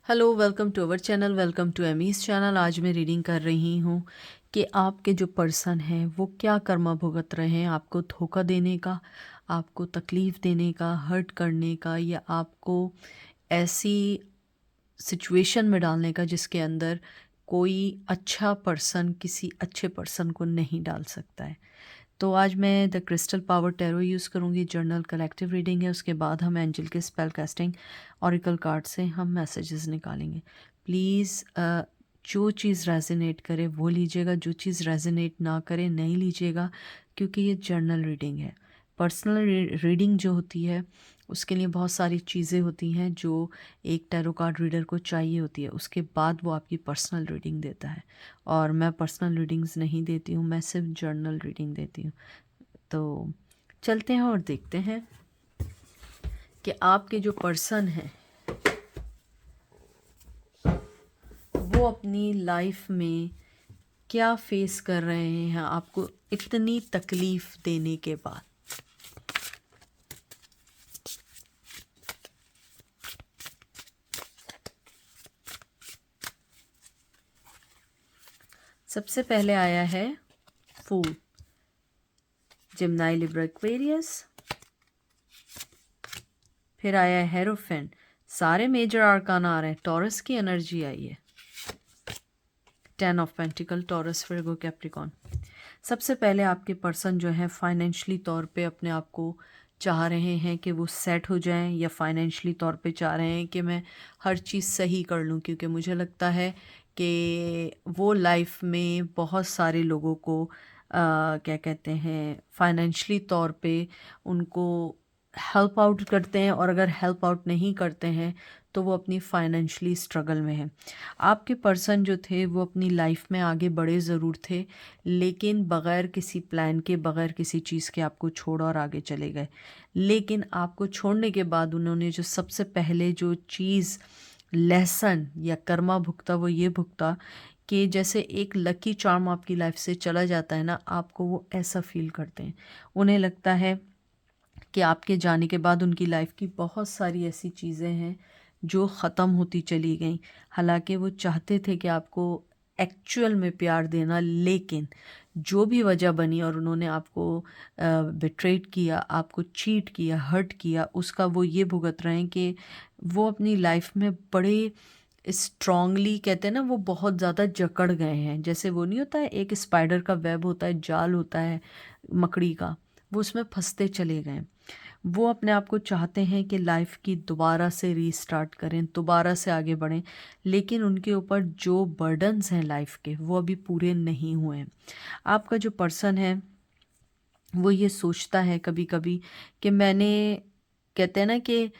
Hello, welcome to our channel, welcome to Amy's channel. आज मैं reading कर रही हूँ कि आपके जो पर्सन हैं वो क्या कर्मा भुगत रहे हैं, आपको धोखा देने का, आपको तकलीफ़ देने का, हर्ट करने का, या आपको ऐसी सिचुएशन में डालने का जिसके अंदर कोई अच्छा पर्सन किसी अच्छे पर्सन को नहीं डाल सकता है। तो आज मैं the crystal power tarot use करूँगी। जर्नल कलेक्टिव रीडिंग है, उसके बाद हम एंजल के स्पेल कास्टिंग ऑरिकल कार्ड से हम मैसेजेस निकालेंगे। प्लीज़ जो चीज़ रेजोनेट करे वो लीजिएगा, जो चीज़ रेजोनेट ना करे नहीं लीजिएगा, क्योंकि ये जर्नल रीडिंग है। पर्सनल रीडिंग जो होती है उसके लिए बहुत सारी चीज़ें होती हैं जो एक टैरो कार्ड रीडर को चाहिए होती है, उसके बाद वो आपकी पर्सनल रीडिंग देता है। और मैं पर्सनल रीडिंग्स नहीं देती हूँ, मैं सिर्फ जर्नल रीडिंग देती हूँ। तो चलते हैं और देखते हैं कि आपके जो पर्सन हैं वो अपनी लाइफ में क्या फेस कर रहे हैं आपको इतनी तकलीफ़ देने के बाद। सबसे पहले आया है फूल, जिम्नाई, लिब्रा, एक्वेरियस। फिर आया है हेरोफेंट। सारे मेजर आर्काना आ रहे हैं। टॉरस की एनर्जी आई है। 10 of pentacle, taurus, Virgo, Capricorn. सबसे पहले आपके पर्सन जो है फाइनेंशियली तौर पे अपने आप को चाह रहे हैं कि वो सेट हो जाएं, या फाइनेंशियली तौर पे चाह रहे हैं कि मैं हर चीज़ सही कर लूं, क्योंकि मुझे लगता है कि वो लाइफ में बहुत सारे लोगों को क्या कहते हैं, फाइनेंशियली तौर पे उनको हेल्प आउट करते हैं, और अगर हेल्प आउट नहीं करते हैं तो वो अपनी फाइनेंशियली स्ट्रगल में हैं। आपके पर्सन जो थे वो अपनी लाइफ में आगे बढ़े ज़रूर थे, लेकिन बग़ैर किसी प्लान के, बग़ैर किसी चीज़ के आपको छोड़ और आगे चले गए। लेकिन आपको छोड़ने के बाद उन्होंने जो सबसे पहले जो चीज़, लेसन या कर्मा भुगता, वो ये भुगता कि जैसे एक लकी चार्म आपकी लाइफ से चला जाता है ना, आपको वो ऐसा फील करते हैं। उन्हें लगता है कि आपके जाने के बाद उनकी लाइफ की बहुत सारी ऐसी चीज़ें हैं जो ख़त्म होती चली गई। हालांकि वो चाहते थे कि आपको एक्चुअल में प्यार देना, लेकिन जो भी वजह बनी और उन्होंने आपको बिट्रेट किया, आपको चीट किया, हर्ट किया, उसका वो ये भुगत रहे हैं कि वो अपनी लाइफ में बड़े स्ट्रांगली, कहते हैं ना, वो बहुत ज़्यादा जकड़ गए हैं। जैसे वो नहीं होता है, एक स्पाइडर का वेब होता है, जाल होता है मकड़ी का, वो उसमें फंसते चले गए। वो अपने आप को चाहते हैं कि लाइफ की दोबारा से रीस्टार्ट करें, दोबारा से आगे बढ़ें, लेकिन उनके ऊपर जो बर्डन्स हैं लाइफ के वो अभी पूरे नहीं हुए हैं। आपका जो पर्सन है वो ये सोचता है कभी कभी कि मैंने, कहते हैं ना कि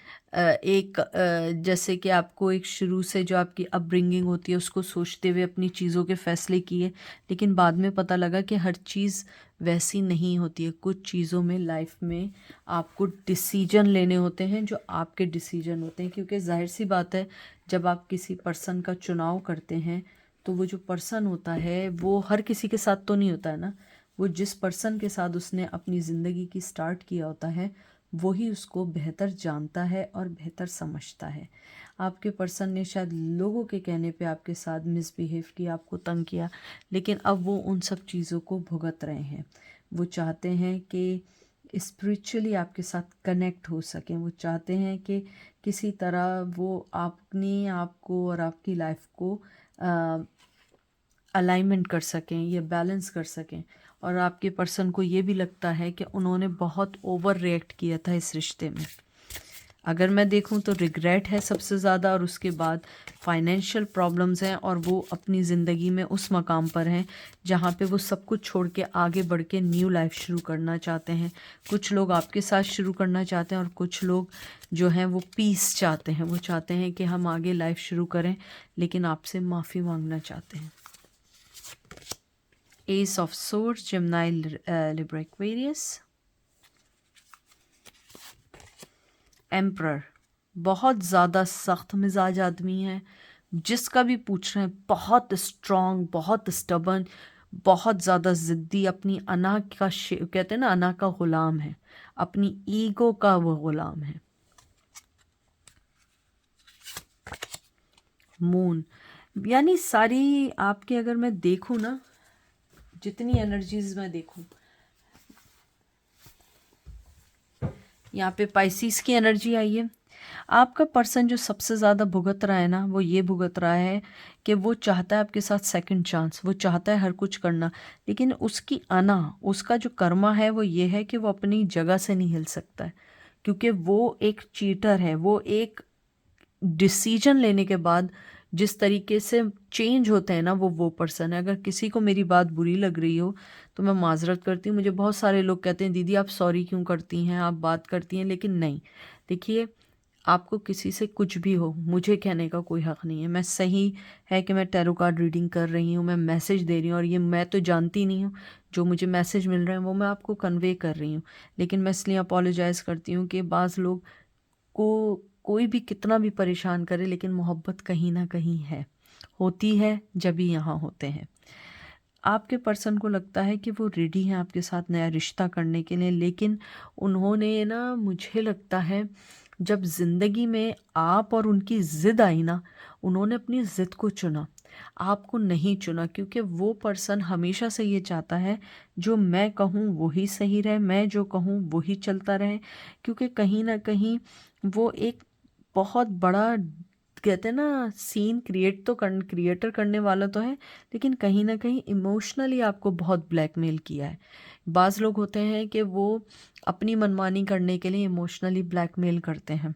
जैसे कि आपको एक शुरू से जो आपकी अपब्रिंगिंग होती है उसको सोचते हुए अपनी चीज़ों के फैसले किए, लेकिन बाद में पता लगा कि हर चीज़ वैसी नहीं होती है। कुछ चीज़ों में लाइफ में आपको डिसीजन लेने होते हैं जो आपके डिसीजन होते हैं, क्योंकि जाहिर सी बात है जब आप किसी पर्सन का चुनाव करते हैं तो वो जो पर्सन होता है वो हर किसी के साथ तो नहीं होता है ना। वो जिस पर्सन के साथ उसने अपनी ज़िंदगी की स्टार्ट किया होता है वही उसको बेहतर जानता है और बेहतर समझता है। आपके पर्सन ने शायद लोगों के कहने पे आपके साथ मिसबिहेव किया, आपको तंग किया, लेकिन अब वो उन सब चीज़ों को भुगत रहे हैं। वो चाहते हैं कि स्पिरिचुअली आपके साथ कनेक्ट हो सकें। वो चाहते हैं कि किसी तरह वो अपनी आप को और आपकी लाइफ को अलाइनमेंट कर सकें या बैलेंस कर सकें। और आपके पर्सन को ये भी लगता है कि उन्होंने बहुत ओवर रिएक्ट किया था इस रिश्ते में। अगर मैं देखूं तो रिग्रेट है सबसे ज़्यादा, और उसके बाद फाइनेंशियल प्रॉब्लम्स हैं, और वो अपनी ज़िंदगी में उस मकाम पर हैं जहाँ पे वो सब कुछ छोड़ के आगे बढ़ के न्यू लाइफ शुरू करना चाहते हैं। कुछ लोग आपके साथ शुरू करना चाहते हैं और कुछ लोग जो हैं वो पीस चाहते हैं। वो चाहते हैं कि हम आगे लाइफ शुरू करें, लेकिन आपसे माफ़ी मांगना चाहते हैं। S of swords, Gemini, Libra, Aquarius. Emperor, बहुत ज़्यादा सख्त मिजाज आदमी है। जिसका भी पूछ रहे हैं बहुत स्ट्रॉन्ग, बहुत स्टबन, बहुत ज़्यादा ज़िद्दी, अपनी अना का कहते हैं ना, अना का ग़ुलाम है, अपनी ईगो का वो ग़ुलाम है। मून, यानी सारी आपके, अगर मैं देखूँ ना, जितनी एनर्जीज मैं देखूँ, यहाँ पे पाइसिस की एनर्जी आई है। आपका पर्सन जो सबसे ज़्यादा भुगत रहा है ना, वो ये भुगत रहा है कि वो चाहता है आपके साथ सेकंड चांस, वो चाहता है हर कुछ करना, लेकिन उसकी उसका जो कर्मा है वो ये है कि वो अपनी जगह से नहीं हिल सकता है, क्योंकि वो एक चीटर है। वो एक डिसीजन लेने के बाद जिस तरीके से चेंज होते हैं ना, वो पर्सन है। अगर किसी को मेरी बात बुरी लग रही हो तो मैं माजरत करती हूँ। मुझे बहुत सारे लोग कहते हैं दीदी आप सॉरी क्यों करती हैं, आप बात करती हैं, लेकिन नहीं, देखिए आपको किसी से कुछ भी हो, मुझे कहने का कोई हक़ नहीं है। मैं सही है कि मैं टैरो कार्ड रीडिंग कर रही हूँ, मैं मैसेज दे रही हूँ, और ये मैं तो जानती नहीं हूँ, जो मुझे मैसेज मिल रहे हैं वो मैं आपको कन्वे कर रही हूँ। लेकिन मैं इसलिए अपोलोजाइज़ करती हूँ कि बाज़ लोग को कोई भी कितना भी परेशान करे, लेकिन मोहब्बत कहीं ना कहीं है, होती है जब भी यहाँ होते हैं। आपके पर्सन को लगता है कि वो रेडी हैं आपके साथ नया रिश्ता करने के लिए, लेकिन उन्होंने ना, मुझे लगता है जब ज़िंदगी में आप और उनकी ज़िद आई ना, उन्होंने अपनी ज़िद को चुना, आपको नहीं चुना, क्योंकि वो पर्सन हमेशा से ये चाहता है जो मैं कहूँ वही सही रहे, मैं जो कहूँ वही चलता रहे, क्योंकि कहीं ना कहीं वो एक बहुत बड़ा, कहते हैं ना, सीन क्रिएटर करने वाला तो है, लेकिन कहीं ना कहीं इमोशनली आपको बहुत ब्लैकमेल किया है। बाज़ लोग होते हैं कि वो अपनी मनमानी करने के लिए इमोशनली ब्लैकमेल करते हैं।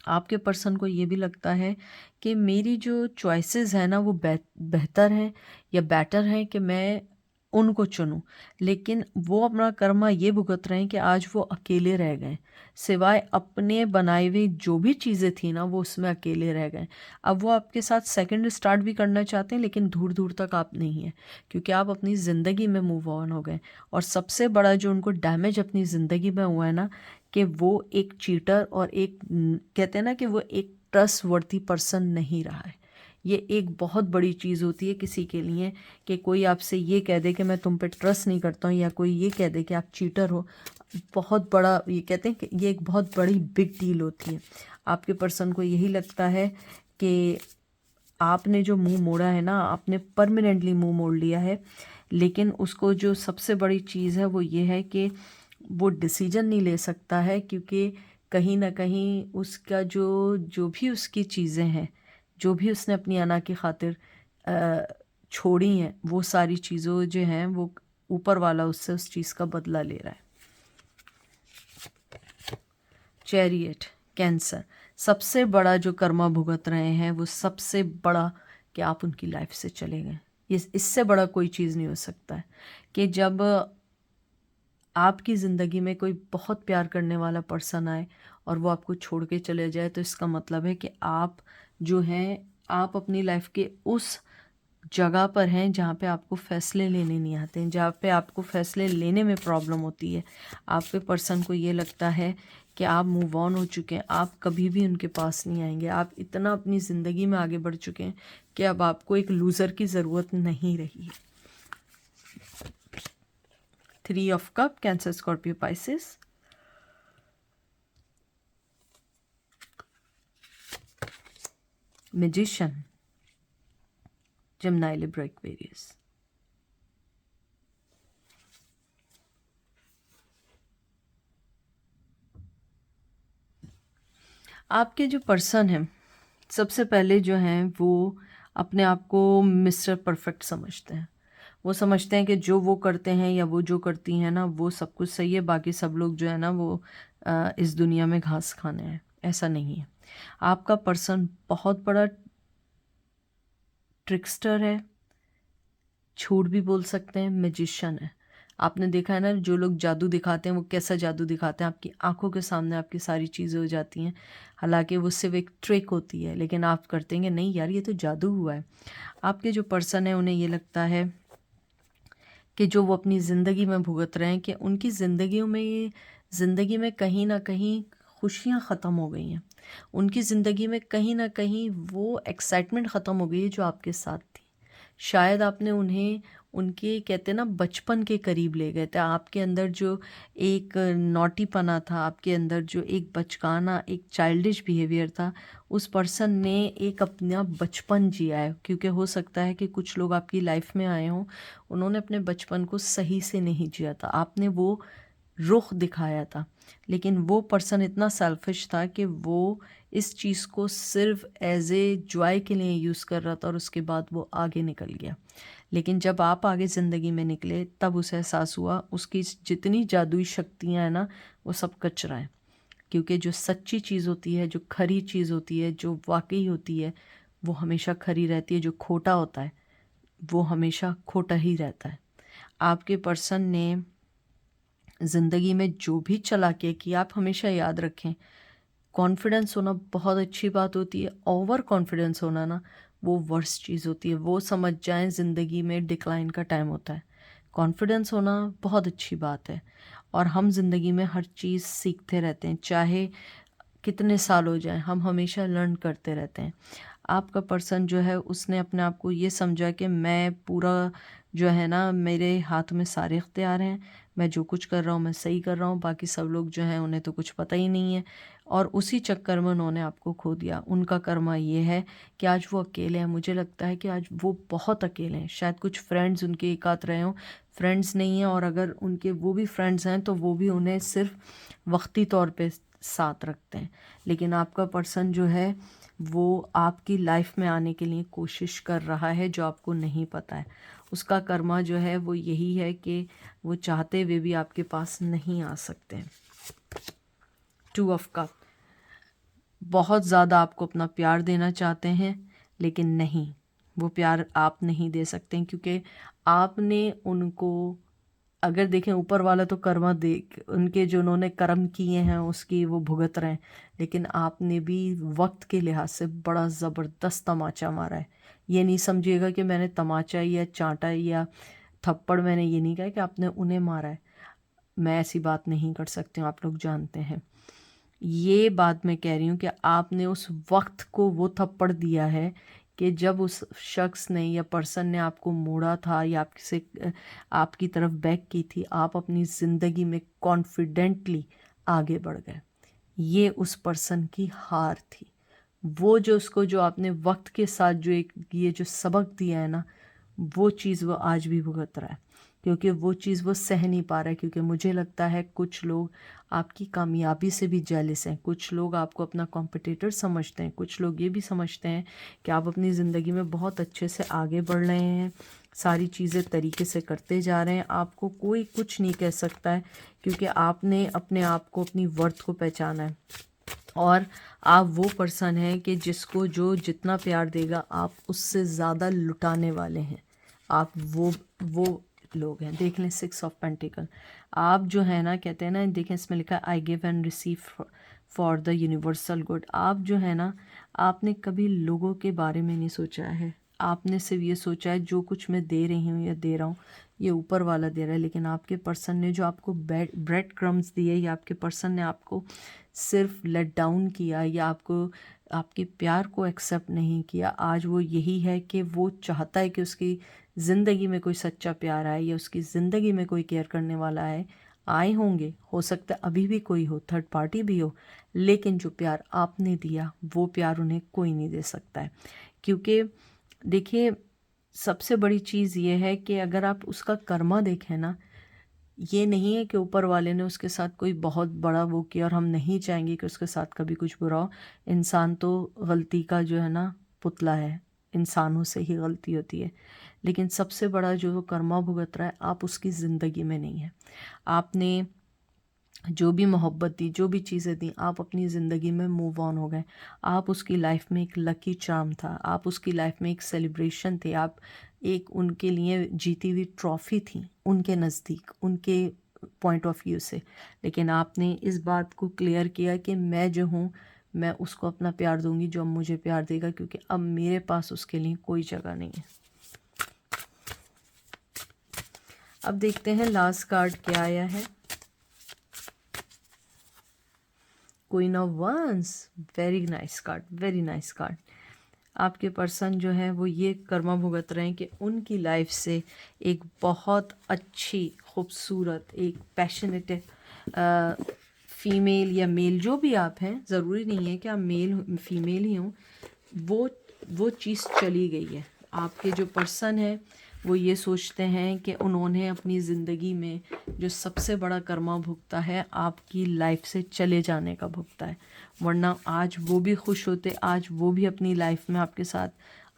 आपके पर्सन को ये भी लगता है कि मेरी जो चॉइसेस है ना वो बेहतर हैं या बेटर हैं कि मैं उनको चुनूं, लेकिन वो अपना कर्मा ये भुगत रहे हैं कि आज वो अकेले रह गए, सिवाय अपने बनाए हुए जो भी चीज़ें थी ना वो उसमें अकेले रह गए। अब वो आपके साथ सेकंड स्टार्ट भी करना चाहते हैं, लेकिन दूर दूर तक आप नहीं हैं, क्योंकि आप अपनी ज़िंदगी में मूव ऑन हो गए। और सबसे बड़ा जो उनको डैमेज अपनी ज़िंदगी में हुआ है ना, कि वो एक चीटर और एक कहते हैं ना कि वो एक ट्रस्ट वर्दी पर्सन नहीं रहा है। ये एक बहुत बड़ी चीज़ होती है किसी के लिए, कि कोई आपसे ये कह दे कि मैं तुम पे ट्रस्ट नहीं करता हूँ, या कोई ये कह दे कि आप चीटर हो। बहुत बड़ा, ये कहते हैं कि ये एक बहुत बड़ी बिग डील होती है। आपके पर्सन को यही लगता है कि आपने जो मुंह मोड़ा है ना, आपने परमानेंटली मुंह मोड़ लिया है, लेकिन उसको जो सबसे बड़ी चीज़ है वो ये है कि वो डिसीजन नहीं ले सकता है, क्योंकि कहीं ना कहीं उसका जो जो भी उसकी चीज़ें हैं, जो भी उसने अपनी अना की खातिर छोड़ी हैं, वो सारी चीज़ों जो हैं वो ऊपर वाला उससे उस चीज़ का बदला ले रहा है। चैरियट, कैंसर, सबसे बड़ा जो कर्मा भुगत रहे हैं वो सबसे बड़ा कि आप उनकी लाइफ से चले गए। इससे बड़ा कोई चीज़ नहीं हो सकता है कि जब आपकी ज़िंदगी में कोई बहुत प्यार करने वाला पर्सन आए और वो आपको छोड़ के चले जाए, तो इसका मतलब है कि आप जो हैं, आप अपनी लाइफ के उस जगह पर हैं जहाँ पे आपको फ़ैसले लेने नहीं आते हैं, जहाँ पे आपको फ़ैसले लेने में प्रॉब्लम होती है। आपके पर्सन को ये लगता है कि आप मूव ऑन हो चुके हैं, आप कभी भी उनके पास नहीं आएंगे। आप इतना अपनी ज़िंदगी में आगे बढ़ चुके हैं कि अब आपको एक लूज़र की ज़रूरत नहीं रही है। 3 of cup, cancer, Scorpio, Pisces. Magician, Gemini, Libra, Aquarius. आपके जो पर्सन हैं, सबसे पहले जो हैं वो अपने आप को मिस्टर परफेक्ट समझते हैं। वो समझते हैं कि जो वो करते हैं या वो जो करती हैं ना, वो सब कुछ सही है, बाकी सब लोग जो है ना वो इस दुनिया में घास खाने हैं। ऐसा नहीं है। आपका पर्सन बहुत बड़ा ट्रिक्स्टर है, झूठ भी बोल सकते हैं, मैजिशियन है। आपने देखा है ना, जो लोग जादू दिखाते हैं वो कैसा जादू दिखाते हैं, आपकी आंखों के सामने आपकी सारी चीज़ें हो जाती हैं, हालांकि वो सिर्फ एक ट्रिक होती है, लेकिन आप करते हैं नहीं यार ये तो जादू हुआ है। आपके जो पर्सन है उन्हें ये लगता है कि जो वो अपनी ज़िंदगी में भुगत रहे हैं, कि उनकी ज़िंदगी में कहीं ना कहीं खुशियाँ ख़त्म हो गई हैं, उनकी ज़िंदगी में कहीं ना कहीं वो एक्साइटमेंट ख़त्म हो गई है जो आपके साथ थी। शायद आपने उन्हें उनके कहते हैं ना बचपन के करीब ले गए थे। आपके अंदर जो एक नॉटीपना था, आपके अंदर जो एक बचकाना, एक चाइल्डिश बिहेवियर था, उस पर्सन ने एक अपना बचपन जिया है। क्योंकि हो सकता है कि कुछ लोग आपकी लाइफ में आए हों, उन्होंने अपने बचपन को सही से नहीं जिया था, आपने वो रुख दिखाया था, लेकिन वो पर्सन इतना सेल्फिश था कि वो इस चीज़ को सिर्फ एज ए जॉय के लिए यूज़ कर रहा था और उसके बाद वो आगे निकल गया। लेकिन जब आप आगे ज़िंदगी में निकले तब उसे एहसास हुआ उसकी जितनी जादुई शक्तियाँ हैं ना, वो सब कचरा है। क्योंकि जो सच्ची चीज़ होती है, जो खरी चीज़ होती है, जो वाकई होती है, वो हमेशा खरी रहती है। जो खोटा होता है वो हमेशा खोटा ही रहता है। आपके पर्सन ने ज़िंदगी में जो भी चालाकियाँ की, आप हमेशा याद रखें, कॉन्फिडेंस होना बहुत अच्छी बात होती है, ओवर कॉन्फिडेंस होना ना वो वर्स्ट चीज़ होती है। वो समझ जाएं ज़िंदगी में डिक्लाइन का टाइम होता है। कॉन्फिडेंस होना बहुत अच्छी बात है और हम ज़िंदगी में हर चीज़ सीखते रहते हैं, चाहे कितने साल हो जाएं, हम हमेशा लर्न करते रहते हैं। आपका पर्सन जो है उसने अपने आप को ये समझा कि मैं पूरा जो है ना, मेरे हाथ में सारे इख्तियार हैं, मैं जो कुछ कर रहा हूँ मैं सही कर रहा हूँ, बाकी सब लोग जो हैं उन्हें तो कुछ पता ही नहीं है। और उसी चक्कर में उन्होंने आपको खो दिया। उनका कर्मा ये है कि आज वो अकेले हैं। मुझे लगता है कि आज वो बहुत अकेले हैं। शायद कुछ फ्रेंड्स उनके एक आध रहे हों, फ्रेंड्स नहीं हैं, और अगर उनके वो भी फ्रेंड्स हैं तो वो भी उन्हें सिर्फ वक्ती तौर पे साथ रखते हैं। लेकिन आपका पर्सन जो है वो आपकी लाइफ में आने के लिए कोशिश कर रहा है, जो आपको नहीं पता है। उसका कर्मा जो है वो यही है कि वो चाहते हुए भी आपके पास नहीं आ सकते। 2 ऑफ कप, बहुत ज़्यादा आपको अपना प्यार देना चाहते हैं, लेकिन नहीं, वो प्यार आप नहीं दे सकते क्योंकि आपने उनको, अगर देखें ऊपर वाला तो कर्मा दे, उनके जो उन्होंने कर्म किए हैं उसकी वो भुगत रहे हैं, लेकिन आपने भी वक्त के लिहाज से बड़ा ज़बरदस्त तमाचा मारा है। ये नहीं समझिएगा कि मैंने तमाचा या चांटा या थप्पड़, मैंने ये नहीं कहा कि आपने उन्हें मारा है। मैं ऐसी बात नहीं कर सकती हूँ, आप लोग जानते हैं। ये बात मैं कह रही हूँ कि आपने उस वक्त को वो थप्पड़ दिया है कि जब उस शख्स ने या पर्सन ने आपको मोड़ा था या आपसे आपकी तरफ बैक की थी, आप अपनी ज़िंदगी में कॉन्फिडेंटली आगे बढ़ गए। ये उस पर्सन की हार थी। वो जो उसको, जो आपने वक्त के साथ जो एक ये जो सबक दिया है ना, वो चीज़ वो आज भी भुगत रहा है, क्योंकि वो चीज़ वो सह नहीं पा रहा है। क्योंकि मुझे लगता है कुछ लोग आपकी कामयाबी से भी जेलस हैं, कुछ लोग आपको अपना कॉम्पिटिटर समझते हैं, कुछ लोग ये भी समझते हैं कि आप अपनी ज़िंदगी में बहुत अच्छे से आगे बढ़ रहे हैं, सारी चीज़ें तरीके से करते जा रहे हैं, आपको कोई कुछ नहीं कह सकता है, क्योंकि आपने अपने आप को, अपनी वर्थ को पहचाना है। और आप वो पर्सन हैं कि जिसको जो जितना प्यार देगा आप उससे ज़्यादा लुटाने वाले हैं। आप वो लोग हैं। देख लें 6 ऑफ पेंटिकल, आप जो है ना, कहते हैं ना, देखें इसमें लिखा है I give and receive for the universal good. आप जो है ना, आपने कभी लोगों के बारे में नहीं सोचा है, आपने सिर्फ ये सोचा है जो कुछ मैं दे रही हूँ या दे रहा हूँ ये ऊपर वाला दे रहा है। लेकिन आपके पर्सन ने जो आपको ब्रेड क्रम्स दिए, या आपके पर्सन ने आपको सिर्फ लेट डाउन किया या आपको आपके प्यार को एक्सेप्ट नहीं किया, आज वो यही है कि वो चाहता है कि उसकी ज़िंदगी में कोई सच्चा प्यार आए या उसकी ज़िंदगी में कोई केयर करने वाला आए होंगे, हो सकता है अभी भी कोई हो, थर्ड पार्टी भी हो, लेकिन जो प्यार आपने दिया वो प्यार उन्हें कोई नहीं दे सकता है। क्योंकि देखिए, सबसे बड़ी चीज़ ये है कि अगर आप उसका कर्मा देखें ना, ये नहीं है कि ऊपर वाले ने उसके साथ कोई बहुत बड़ा वो किया और हम नहीं चाहेंगे कि उसके साथ कभी कुछ बुरा हो। इंसान तो गलती का जो है ना पुतला है, इंसानों से ही गलती होती है। लेकिन सबसे बड़ा जो वो कर्मा भुगत रहा है, आप उसकी ज़िंदगी में नहीं है। आपने जो भी मोहब्बत दी, जो भी चीज़ें दी, आप अपनी ज़िंदगी में मूव ऑन हो गए। आप उसकी लाइफ में एक लकी चार्म था, आप उसकी लाइफ में एक सेलिब्रेशन थे, आप एक उनके लिए जीती हुई ट्रॉफ़ी थी उनके नज़दीक, उनके पॉइंट ऑफ व्यू से। लेकिन आपने इस बात को क्लियर किया कि मैं जो हूँ, मैं उसको अपना प्यार दूंगी जो अब मुझे प्यार देगा, क्योंकि अब मेरे पास उसके लिए कोई जगह नहीं है। अब देखते हैं लास्ट कार्ड क्या आया है। Queen of wands, very nice card, very nice card. आपके पर्सन जो है वो ये कर्मा भुगत रहे हैं कि उनकी लाइफ से एक बहुत अच्छी खूबसूरत एक पैशनेट फीमेल या मेल जो भी आप हैं, ज़रूरी नहीं है कि आप मेल फीमेल ही हों, वो चीज़ चली गई है। आपके जो पर्सन है वो ये सोचते हैं कि उन्होंने अपनी ज़िंदगी में जो सबसे बड़ा कर्मा भुगता है आपकी लाइफ से चले जाने का भुगता है, वरना आज वो भी खुश होते, आज वो भी अपनी लाइफ में आपके साथ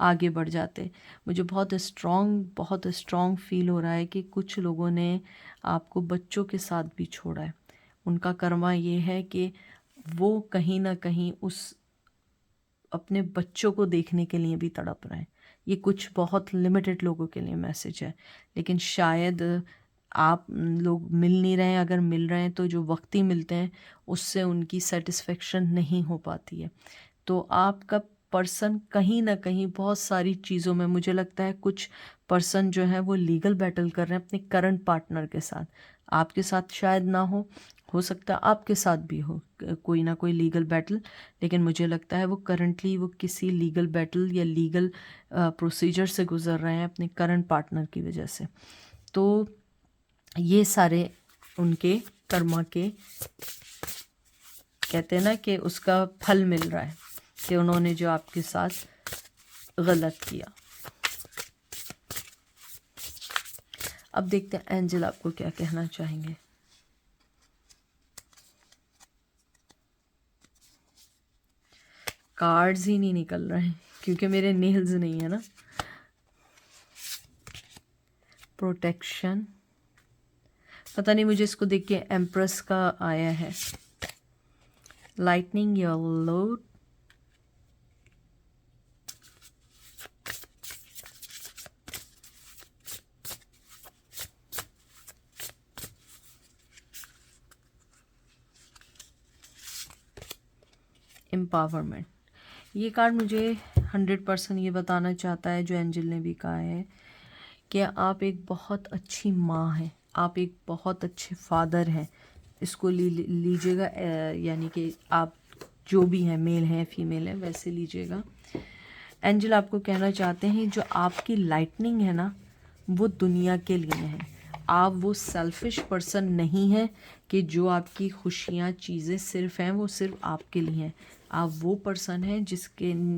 आगे बढ़ जाते। मुझे बहुत स्ट्रॉन्ग फील हो रहा है कि कुछ लोगों ने आपको बच्चों के साथ भी छोड़ा है। उनका कर्मा ये है कि वो कहीं ना कहीं उस अपने बच्चों को देखने के लिए भी तड़प रहे हैं। ये कुछ बहुत लिमिटेड लोगों के लिए मैसेज है, लेकिन शायद आप लोग मिल नहीं रहे हैं। अगर मिल रहे हैं तो जो वक्ती मिलते हैं उससे उनकी सेटिस्फेक्शन नहीं हो पाती है। तो आपका पर्सन कहीं ना कहीं बहुत सारी चीज़ों में, मुझे लगता है कुछ पर्सन जो है वो लीगल बैटल कर रहे हैं अपने करंट पार्टनर के साथ। आपके साथ शायद ना हो सकता है आपके साथ भी हो कोई ना कोई लीगल बैटल, लेकिन मुझे लगता है वो करंटली वो किसी लीगल बैटल या लीगल प्रोसीजर से गुजर रहे हैं अपने करंट पार्टनर की वजह से। तो ये सारे उनके कर्मा के कहते हैं ना कि उसका फल मिल रहा है कि उन्होंने जो आपके साथ गलत किया। अब देखते हैं एंजल आपको क्या कहना चाहेंगे। कार्ड्स ही नहीं निकल रहे हैं क्योंकि मेरे नेल्स नहीं है ना। प्रोटेक्शन, पता नहीं, मुझे इसको देख के एम्प्रेस का आया है। Lightning yellow, empowerment. ये कार्ड मुझे 100% ये बताना चाहता है, जो एंजल ने भी कहा है, कि आप एक बहुत अच्छी माँ हैं, आप एक बहुत अच्छे फादर हैं। इसको लीजिएगा, यानी कि आप जो भी हैं, मेल हैं फीमेल हैं, वैसे लीजिएगा। एंजल आपको कहना चाहते हैं जो आपकी लाइटनिंग है ना, वो दुनिया के लिए है। आप वो सेल्फिश पर्सन नहीं है कि जो आपकी खुशियाँ चीज़ें सिर्फ हैं वो सिर्फ आपके लिए हैं। आप वो पर्सन हैं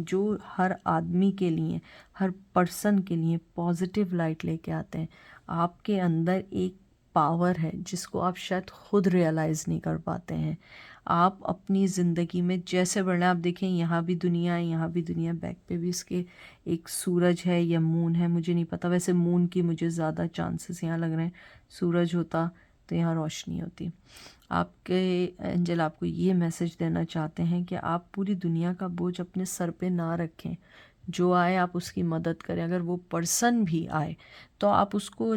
जो हर आदमी के लिए, हर पर्सन के लिए पॉजिटिव लाइट लेके आते हैं। आपके अंदर एक पावर है जिसको आप शायद खुद रियलाइज़ नहीं कर पाते हैं। आप अपनी ज़िंदगी में जैसे बढ़ना, आप देखें यहाँ भी दुनिया है, यहाँ भी दुनिया, बैक पे भी इसके एक सूरज है या मून है, मुझे नहीं पता। वैसे मून की मुझे ज़्यादा चांसेस यहाँ लग रहे हैं, सूरज होता तो यहाँ रोशनी होती। आपके एंजल आपको ये मैसेज देना चाहते हैं कि आप पूरी दुनिया का बोझ अपने सर पे ना रखें। जो आए आप उसकी मदद करें। अगर वो पर्सन भी आए तो आप उसको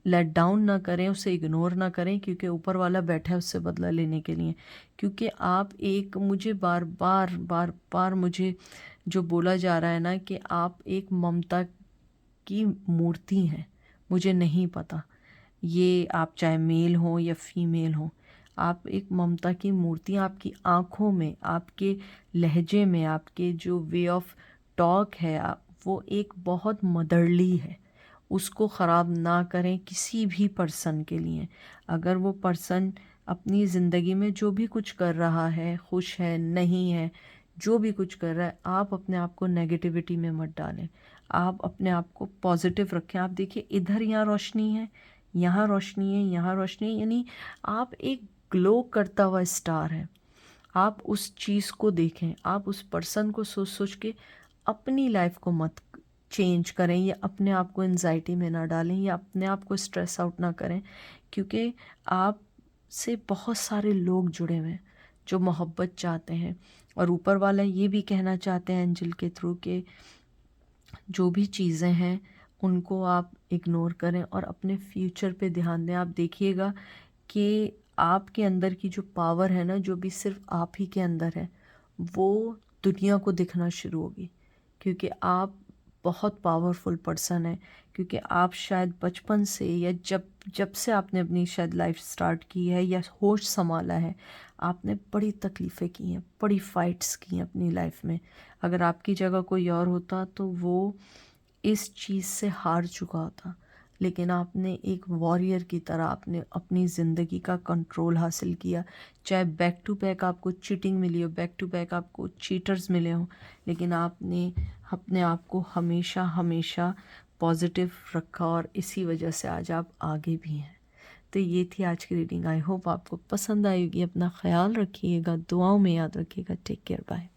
लेट डाउन ना करें, उसे इग्नोर ना करें, क्योंकि ऊपर वाला बैठा है उससे बदला लेने के लिए। क्योंकि आप एक, मुझे बार बार मुझे जो बोला जा रहा है ना कि आप एक ममता की मूर्ति हैं। मुझे नहीं पता ये आप चाहे मेल हो या फीमेल हो, आप एक ममता की मूर्ति। आपकी आँखों में, आपके लहजे में, आपके जो वे ऑफ टॉक है, वो एक बहुत मदरली है। उसको ख़राब ना करें किसी भी पर्सन के लिए। अगर वो पर्सन अपनी ज़िंदगी में जो भी कुछ कर रहा है, खुश है नहीं है, जो भी कुछ कर रहा है, आप अपने आप को नेगेटिविटी में मत डालें। आप अपने आप को पॉजिटिव रखें। आप देखिए इधर यहाँ रोशनी है, यहाँ रोशनी है, यहाँ रोशनी है, यानी आप एक ग्लो करता हुआ स्टार है। आप उस चीज़ को देखें, आप उस पर्सन को सोच सोच के अपनी लाइफ को मत चेंज करें, या अपने आप को एंजाइटी में ना डालें, या अपने आप को स्ट्रेस आउट ना करें, क्योंकि आप से बहुत सारे लोग जुड़े हुए हैं जो मोहब्बत चाहते हैं। और ऊपर वाला ये भी कहना चाहते हैं एंजल के थ्रू कि जो भी चीज़ें हैं उनको आप इग्नोर करें और अपने फ्यूचर पे ध्यान दें। आप देखिएगा कि आपके अंदर की जो पावर है ना, जो भी सिर्फ आप ही के अंदर है, वो दुनिया को दिखना शुरू होगी, क्योंकि आप बहुत पावरफुल पर्सन है। क्योंकि आप शायद बचपन से, या जब से आपने अपनी शायद लाइफ स्टार्ट की है या होश संभाला है, आपने बड़ी तकलीफ़ें की हैं, बड़ी फ़ाइट्स की हैं अपनी लाइफ में। अगर आपकी जगह कोई और होता तो वो इस चीज़ से हार चुका होता, लेकिन आपने एक वॉरियर की तरह आपने अपनी ज़िंदगी का कंट्रोल हासिल किया। चाहे बैक टू बैक आपको चीटिंग मिली हो, बैक टू बैक आपको चीटर्स मिले हों, लेकिन आपने अपने आप को हमेशा हमेशा पॉजिटिव रखा और इसी वजह से आज आप आगे भी हैं। तो ये थी आज की रीडिंग। आई होप आपको पसंद आएगी। अपना ख्याल रखिएगा, दुआओं में याद रखिएगा। Take care, bye.